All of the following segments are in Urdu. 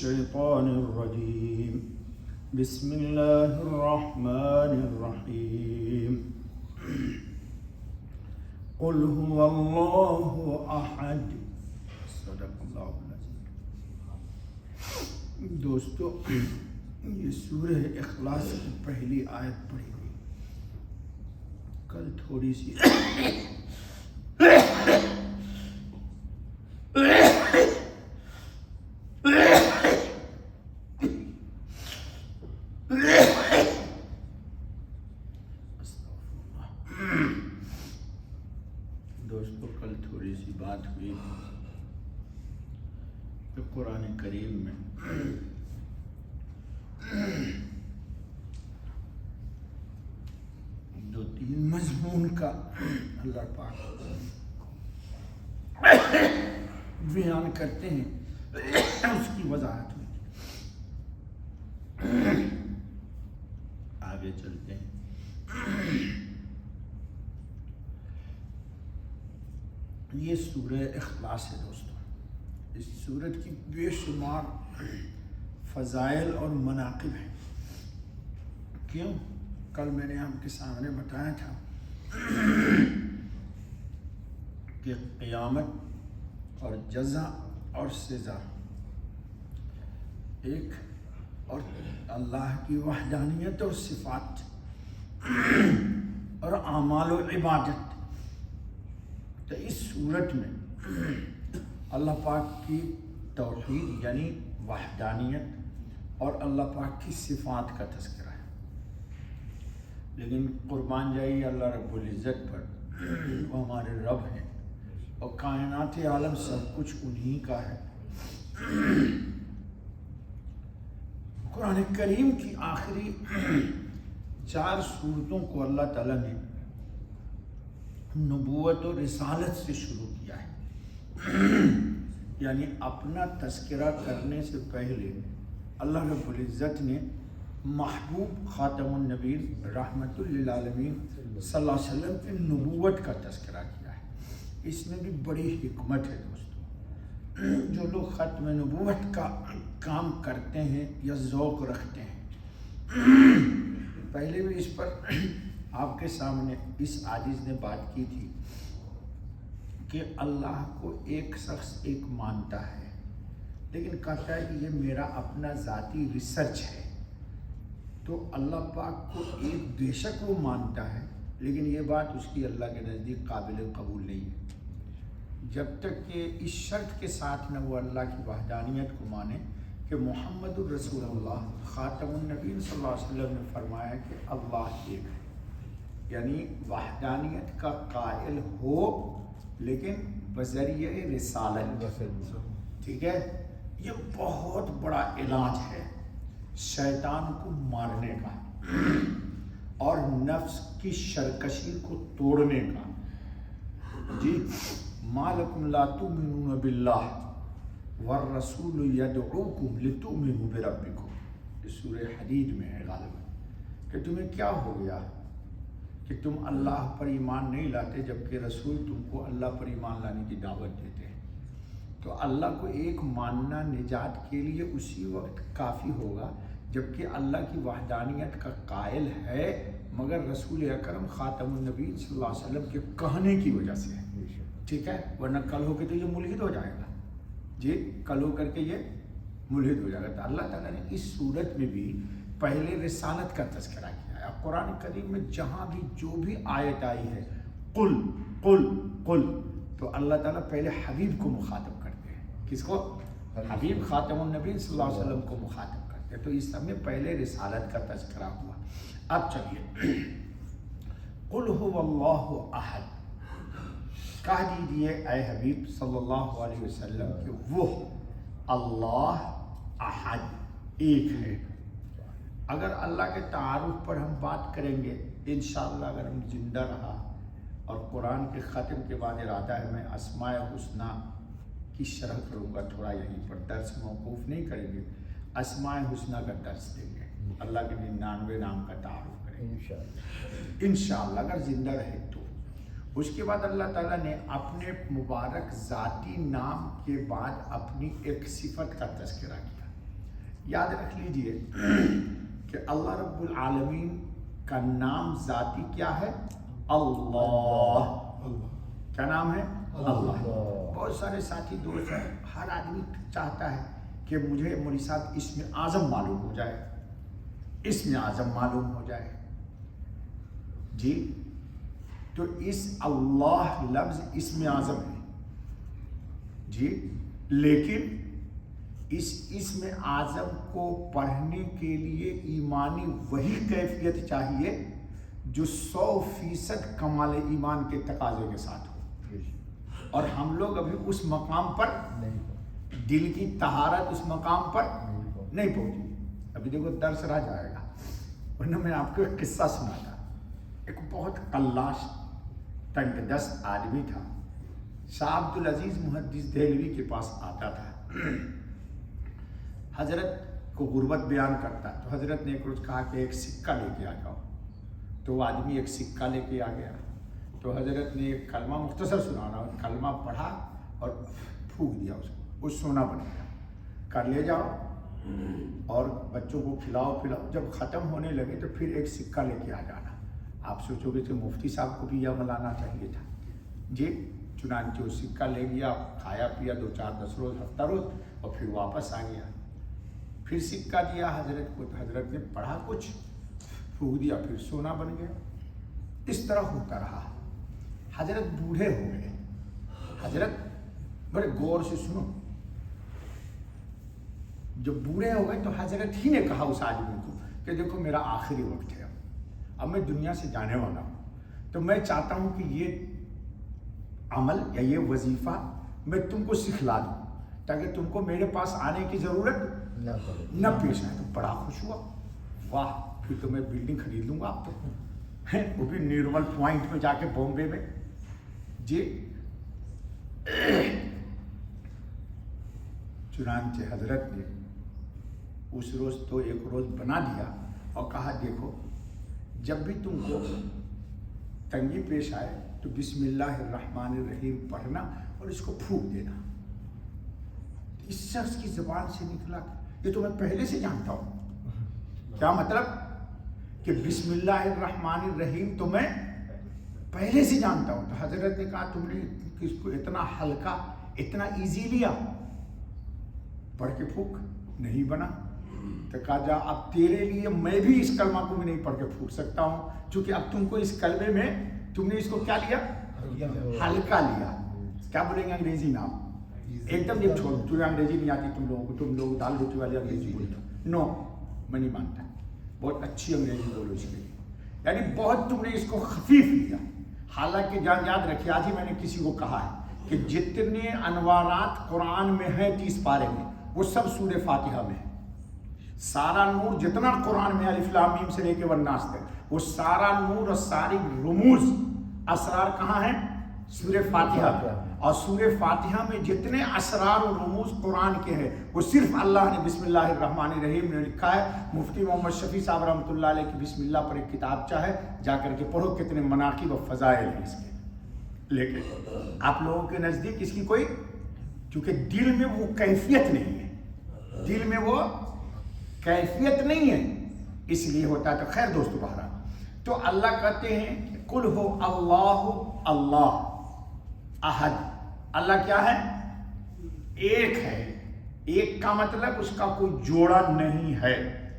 الشيطان الرجيم بسم الله الرحمن الرحيم قل هو الله أحد صدق اللہ العظیم۔ دوستو، یہ سورہ اخلاص کی پہلی آیت پڑھی گئی۔ کل تھوڑی سی بات ہوئی کہ قرآن کریم میں دو تین مضمون کا اللہ پاک بیان کرتے ہیں، اس کی وضاحت ہوئی۔ آگے چلتے ہیں۔ یہ سورہ اخلاص ہے دوستو۔ اس سورت کی بے شمار فضائل اور مناقب ہیں۔ کیوں؟ کل میں نے آپ کے سامنے بتایا تھا کہ قیامت اور جزا اور سزا ایک، اور اللہ کی وحدانیت اور صفات اور اعمال و عبادت۔ تو اس صورت میں اللہ پاک کی توحید یعنی وحدانیت اور اللہ پاک کی صفات کا تذکرہ ہے۔ لیکن قربان جائیے اللہ رب العزت پر، وہ ہمارے رب ہیں اور کائنات عالم سب کچھ انہی کا ہے۔ قرآن کریم کی آخری 4 سورتوں کو اللہ تعالیٰ نے نبوت و رسالت سے شروع کیا ہے، یعنی اپنا تذکرہ کرنے سے پہلے اللہ رب العزت نے محبوب خاتم النبیین رحمت للعالمین صلی اللہ علیہ وسلم کی نبوت کا تذکرہ کیا ہے۔ اس میں بھی بڑی حکمت ہے دوستو۔ جو لوگ ختم نبوت کا کام کرتے ہیں یا ذوق رکھتے ہیں، پہلے بھی اس پر آپ کے سامنے اس عاجز نے بات کی تھی کہ اللہ کو ایک شخص ایک مانتا ہے، لیکن کہتا ہے کہ یہ میرا اپنا ذاتی ریسرچ ہے۔ تو اللہ پاک کو ایک بے شک وہ مانتا ہے، لیکن یہ بات اس کی اللہ کے نزدیک قابل قبول نہیں ہے جب تک کہ اس شرط کے ساتھ نہ وہ اللہ کی وحدانیت کو مانے کہ محمد الرسول اللہ خاتم النبیین صلی اللہ علیہ وسلم نے فرمایا کہ اللہ ایک ہے، یعنی وحدانیت کا قائل ہو لیکن بذریعہ رسالت۔ ٹھیک ہے، یہ بہت بڑا علاج ہے شیطان کو مارنے کا اور نفس کی شرکشی کو توڑنے کا۔ جی، ما لکم لا تؤمنون باللہ والرسول یدعوکم لتؤمنوا بربکم، یہ سورہ حدید میں ہے غالباً، کہ تمہیں کیا ہو گیا کہ تم اللہ پر ایمان نہیں لاتے جبکہ رسول تم کو اللہ پر ایمان لانے کی دعوت دیتے ہیں۔ تو اللہ کو ایک ماننا نجات کے لیے اسی وقت کافی ہوگا جبکہ اللہ کی وحدانیت کا قائل ہے، مگر رسول اکرم خاتم النبی صلی اللہ علیہ وسلم کے کہنے کی وجہ سے ہے۔ ٹھیک ہے، ورنہ کل ہو کے تو یہ ملحد ہو جائے گا۔ جی، کل ہو کر کے یہ ملحد ہو جائے گا۔ تو اللہ تعالیٰ نے اس صورت میں بھی پہلے رسالت کا تذکرہ کیا ہے۔ اب قرآن کریم میں جہاں بھی جو بھی آیت آئی ہے قل قل قل، تو اللہ تعالیٰ پہلے حبیب کو مخاطب کرتے ہیں۔ کس کو؟ حبیب خاتم النبی صلی اللہ علیہ وسلم کو مخاطب کرتے ہیں۔ تو اس سب میں پہلے رسالت کا تذکرہ ہوا۔ اب چلیے، قل هو اللہ احد، کہہ دیجئے اے حبیب صلی اللہ علیہ وسلم کہ وہ اللہ احد ایک ہے۔ اگر اللہ کے تعارف پر ہم بات کریں گے انشاءاللہ، اگر ہم زندہ رہا، اور قرآن کے ختم کے بعد ارادہ ہے میں اسماء الحسنی کی شرح کروں گا، تھوڑا یہیں پر درس موقوف نہیں کریں گے، اسماء الحسنی کا درس دیں گے، اللہ کے 99 نام کا تعارف کریں گے انشاءاللہ اگر زندہ رہے تو۔ اس کے بعد اللہ تعالیٰ نے اپنے مبارک ذاتی نام کے بعد اپنی ایک صفت کا تذکرہ کیا، یاد رکھ لیجئے کہ اللہ رب العالمین کا نام ذاتی کیا ہے؟ اللہ۔ کیا نام ہے؟ اللہ۔ بہت سارے ساتھی دوست ہیں، ہر آدمی چاہتا ہے کہ مجھے مولوی صاحب اسم اعظم معلوم ہو جائے، اسم اعظم معلوم ہو جائے۔ جی تو اس اللہ لفظ اسم اعظم ہے جی، لیکن اس اسم اعظم کو پڑھنے کے لیے ایمانی وہی کیفیت چاہیے جو 100% کمال ایمان کے تقاضے کے ساتھ ہو، اور ہم لوگ ابھی اس مقام پر دل کی طہارت اس مقام پر نہیں پہنچی۔ ابھی دیکھو درس رہ جائے گا، ورنہ میں آپ کو ایک قصہ سنا تھا۔ ایک بہت قلاش تنگ دست آدمی تھا، شاہ عبدالعزیز محدث دہلوی کے پاس آتا تھا، حضرت کو غربت بیان کرتا، تو حضرت نے ایک روز کہا کہ ایک سکہ لے کے آ جاؤ، تو وہ آدمی ایک سکہ لے کے آ گیا، تو حضرت نے ایک کلمہ مختصر سنانا، کلمہ پڑھا اور پھونک دیا اس کو، وہ سونا بن گیا، کر لے جاؤ اور بچوں کو کھلاؤ پلاؤ، جب ختم ہونے لگے تو پھر ایک سکہ لے کے آ جانا۔ آپ سوچو گے کہ مفتی صاحب کو بھی یہ عمل آنا چاہیے تھا جی، چنانچہ وہ سکہ لے گیا، کھایا پیا 2 4 10 روز ہفتہ روز، اور پھر واپس آ گیا، پھر سکہ دیا حضرت کو، تو حضرت نے پڑھا کچھ، پھونک دیا، پھر سونا بن گیا۔ اس طرح ہوتا رہا، حضرت بوڑھے ہو گئے۔ حضرت بڑے غور سے سنو، جب بوڑھے ہو گئے تو حضرت ہی نے کہا اس آدمی کو کہ دیکھو میرا آخری وقت ہے، اب میں دنیا سے جانے والا ہوں، تو میں چاہتا ہوں کہ یہ عمل یا یہ وظیفہ میں تم کو سکھلا دوں تاکہ تم کو میرے پاس آنے کی ضرورت نہ پیش آئے۔ تو بڑا خوش ہوا، واہ پھر تو میں بلڈنگ خرید لوں گا اب تو، وہ بھی نرمل پوائنٹ میں جا کے بامبے میں جی۔ چنانچہ حضرت نے اس روز تو ایک روز بنا دیا اور کہا دیکھو جب بھی تم کو تنگی پیش آئے تو بسم اللہ الرحمن الرحیم پڑھنا اور اس کو پھونک دینا۔ اس شخص کی زبان سے نکلا یہ تو میں پہلے سے جانتا ہوں۔ کیا مطلب؟ کہ بسم اللہ الرحمن الرحیم تو میں پہلے سے جانتا ہوں۔ تو حضرت نے کہا تم نے اس کو اتنا ہلکا اتنا ایزی لیا، پڑھ کے پھونک، نہیں بنا۔ تو کہا جا اب تیرے لیے میں بھی اس کلمہ کو بھی نہیں پڑھ کے پھونک سکتا ہوں، چونکہ اب تم کو اس کلمے میں تم نے اس کو کیا لیا؟ ہلکا لیا۔ کیا بولیں گے انگریزی نام؟ ایک دم یہ چھوڑ، تمہیں انگریزی نہیں آتی تم لوگوں کو، تم لوگ دال روٹی والے انگریزی بولتے ہو، نو میں نہیں مانتا، بہت اچھی انگریزی بولو اس کے لیے، یعنی بہت تم نے اس کو خفیف لیا۔ حالانکہ جان یاد رکھے، آج ہی میں نے کسی کو کہا ہے کہ جتنے انوارات قرآن میں ہیں 30 پارے میں وہ سب سورہ فاتحہ میں ہے۔ سارا نور جتنا قرآن میں الف لام میم سے لے کے والناس تک، وہ سارا نور اور ساری رموز اسرار کہاں ہیں؟ سورہ فاتحہ میں۔ اور سورہ فاتحہ میں جتنے اسرار و رموز قرآن کے ہیں وہ صرف اللہ نے بسم اللہ الرحمن الرحیم نے لکھا ہے۔ مفتی محمد شفیع صاحب رحمۃ اللہ علیہ کی بسم اللہ پر ایک کتاب چاہے جا کر کے پڑھو، کتنے مناقب و فضائل ہیں اس کے۔ لیکن آپ لوگوں کے نزدیک اس کی کوئی، کیونکہ دل میں وہ کیفیت نہیں ہے، دل میں وہ کیفیت نہیں ہے، اس لیے ہوتا ہے۔ تو خیر دوستو، بہرحال تو اللہ کہتے ہیں قل ہو اللہ اللہ احد، اللہ کیا ہے؟ ایک ہے۔ ایک کا مطلب اس کا کوئی جوڑا نہیں ہے۔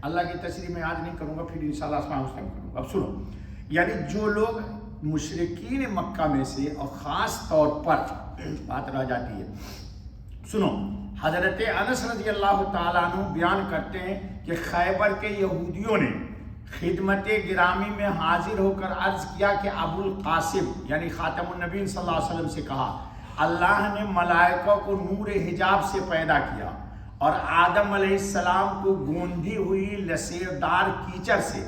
اللہ کی تشریح میں آج نہیں کروں گا، پھر انشاءاللہ اس ٹائم کروں گا۔ اب سنو، یعنی جو لوگ مشرکین مکہ میں سے، اور خاص طور پر بات رہ جاتی ہے، سنو، حضرت انس رضی اللہ تعالیٰ عنہ بیان کرتے ہیں کہ خیبر کے یہودیوں نے خدمت گرامی میں حاضر ہو کر عرض کیا کہ ابو القاسم یعنی خاتم النبی صلی اللہ علیہ وسلم سے کہا، اللہ نے ملائکہ کو نور حجاب سے پیدا کیا اور آدم علیہ السلام کو گوندھی ہوئی لسیردار کیچڑ سے،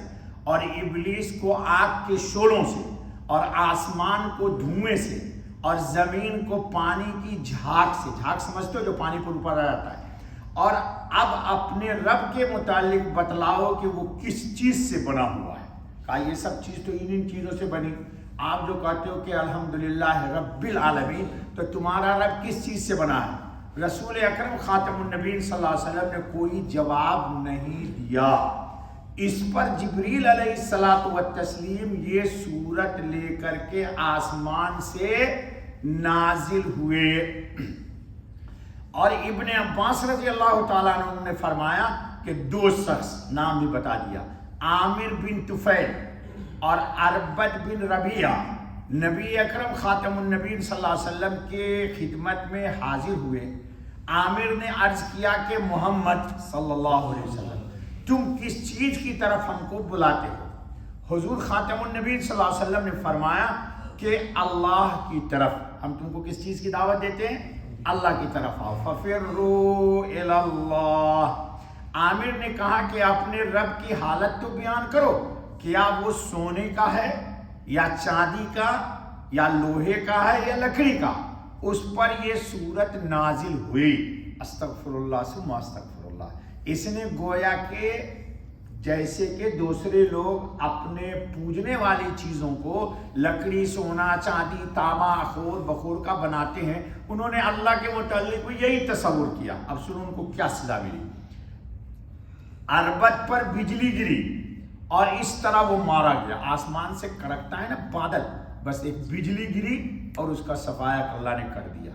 اور ابلیس کو آگ کے شعلوں سے، اور آسمان کو دھوئیں سے، اور زمین کو پانی کی جھاگ سے۔ جھاگ سمجھتے ہو جو پانی پر اوپر آ جاتا ہے۔ اور اب اپنے رب کے متعلق بتلاؤ کہ وہ کس چیز سے بنا ہوا ہے۔ کہا یہ سب چیز تو ان چیزوں سے بنی۔ آپ جو کہتے ہو کہ الحمدللہ رب العالمین، تو تمہارا رب کس چیز سے بنا ہے؟ رسول اکرم خاتم النبیین صلی اللہ علیہ وسلم نے کوئی جواب نہیں دیا۔ اس پر جبریل علیہ الصلوۃ والتسلیم یہ صورت لے کر کے آسمان سے نازل ہوئے، اور ابن عباس رضی اللہ تعالیٰ عنہ نے فرمایا کہ دو شخص نام بھی بتا دیا، عامر بن طفیل اور اربد بن ربیعہ، نبی اکرم خاتم النبیین صلی اللہ علیہ وسلم کے خدمت میں حاضر ہوئے۔ عامر نے عرض کیا کہ محمد صلی اللہ علیہ وسلم تم کس چیز کی طرف ہم کو بلاتے ہو؟ حضور خاتم النبیین صلی اللہ علیہ وسلم نے فرمایا کہ اللہ کی طرف۔ ہم تم کو کس چیز کی دعوت دیتے ہیں؟ اللہ کی طرف آؤ۔ فَفِرُّوا إِلَى اللَّهِ۔ عامر نے کہا کہ اپنے رب کی حالت تو بیان کرو، کیا وہ سونے کا ہے یا چاندی کا یا لوہے کا ہے یا لکڑی کا؟ اس پر یہ صورت نازل ہوئی، استغفر اللہ ثم استغفر اللہ۔ اس نے گویا کہ جیسے کہ دوسرے لوگ اپنے پوجنے والی چیزوں کو لکڑی، سونا، چاندی، تانبا، اخور بخور کا بناتے ہیں، انہوں نے اللہ کے متعلق بھی یہی تصور کیا۔ اب سنو ان کو کیا سزا ملی۔ اربد پر بجلی گری اور اس طرح وہ مارا گیا۔ آسمان سے کڑکتا ہے نا بادل، بس ایک بجلی گری اور اس کا صفایا اللہ نے کر دیا۔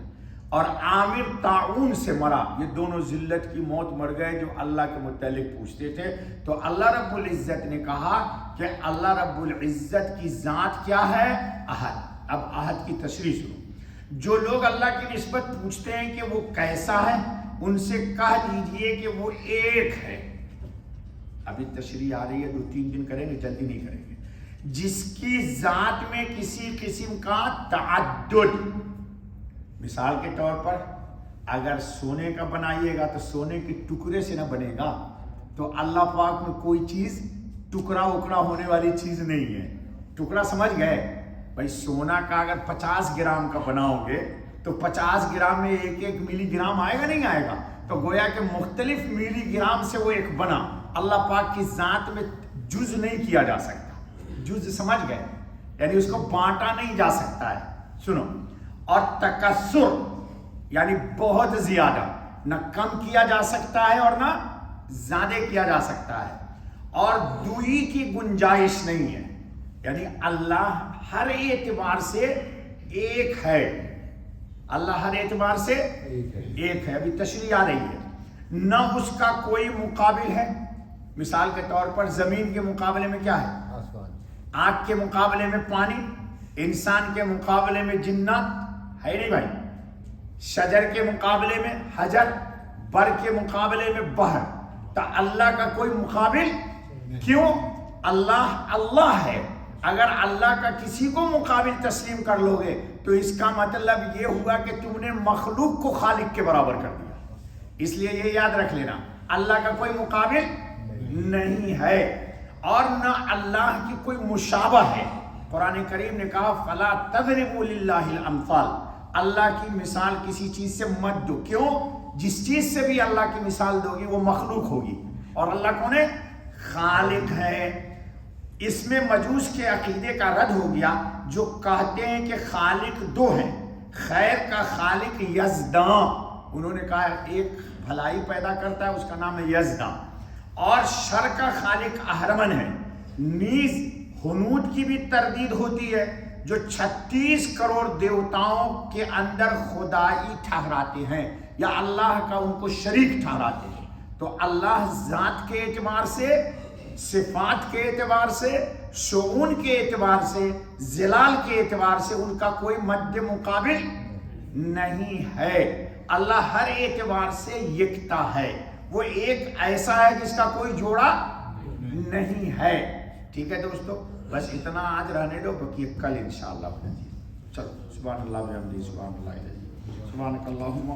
اور عامر طاعون سے مرا۔ یہ دونوں ذلت کی موت مر گئے جو اللہ کے متعلق پوچھتے تھے۔ تو اللہ رب العزت نے کہا کہ اللہ رب العزت کی ذات کیا ہے؟ احد۔ اب احد کی تشریح سنو۔ جو لوگ اللہ کی نسبت پوچھتے ہیں کہ وہ کیسا ہے، ان سے کہہ دیجئے کہ وہ ایک ہے۔ ابھی تشریح آ رہی ہے، 2-3 دن کریں گے، جلدی نہیں کریں گے۔ جس کی ذات میں کسی قسم کا تعدد، مثال کے طور پر اگر سونے کا بنائیے گا تو سونے کے ٹکڑے سے نہ بنے گا، تو اللہ پاک میں کوئی چیز ٹکڑا اکڑا ہونے والی چیز نہیں ہے۔ ٹکڑا سمجھ گئے بھائی؟ سونا کا اگر 50 گرام کا بناؤ گے تو 50 گرام میں 1 ملی گرام آئے گا، نہیں آئے گا؟ تو گویا کہ مختلف ملی گرام سے وہ ایک بنا۔ اللہ پاک کی ذات میں جز نہیں کیا جا سکتا۔ جز سمجھ گئے؟ یعنی اس کو بانٹا نہیں جا سکتا ہے۔ سنو، اور تکسر یعنی بہت زیادہ، نہ کم کیا جا سکتا ہے اور نہ زیادہ کیا جا سکتا ہے، اور دوئی کی گنجائش نہیں ہے۔ یعنی اللہ ہر اعتبار سے ایک ہے۔ اللہ ہر اعتبار سے ایک ہے۔ ابھی تشریح آ رہی ہے۔ نہ اس کا کوئی مقابل ہے۔ مثال کے طور پر زمین کے مقابلے میں کیا ہے؟ آگ کے مقابلے میں پانی، انسان کے مقابلے میں جنات، ہے نہیں بھائی؟ شجر کے مقابلے میں حجر، بر کے مقابلے میں بحر۔ تو اللہ کا کوئی مقابل کیوں؟ اللہ اللہ ہے۔ اگر اللہ کا کسی کو مقابل تسلیم کر لو گے تو اس کا مطلب یہ ہوا کہ تم نے مخلوق کو خالق کے برابر کر دیا۔ اس لیے یہ یاد رکھ لینا، اللہ کا کوئی مقابل نہیں ہے، اور نہ اللہ کی کوئی مشابہ ہے۔ قرآن کریم نے کہا فَلَا تَضْرِبُوا لِلَّهِ الْأَمْثَالَ۔ اللہ کی مثال کسی چیز سے مت دو۔ کیوں؟ جس چیز سے بھی اللہ کی مثال دو گی وہ مخلوق ہوگی، اور اللہ کون ہے؟ خالق ہے۔ اس میں مجوس کے عقیدے کا رد ہو گیا جو کہتے ہیں کہ خالق دو ہیں۔ خیر کا خالق یزداں، انہوں نے کہا ایک بھلائی پیدا کرتا ہے، اس کا نام ہے یزداں، اور شر کا خالق اہرمن ہے۔ نیز ہنود کی بھی تردید ہوتی ہے جو 36 کروڑ دیوتاؤں کے اندر خدائی ٹھہراتے ہیں یا اللہ کا ان کو شریک ٹھہراتے ہیں۔ تو اللہ ذات کے اعتبار سے، صفات کے اعتبار سے، شؤون کے اعتبار سے، جلال کے اعتبار سے ان کا کوئی مد مقابل نہیں ہے۔ اللہ ہر اعتبار سے یکتا ہے، وہ ایک ایسا ہے جس کا کوئی جوڑا نہیں ہے۔ ٹھیک ہے دوستو، بس اتنا آج رہنے دو، باقی کل انشاءاللہ۔ چلو، سبحان اللہ و بحمدہ، سبحان اللہ العظیم، سبحانک اللہم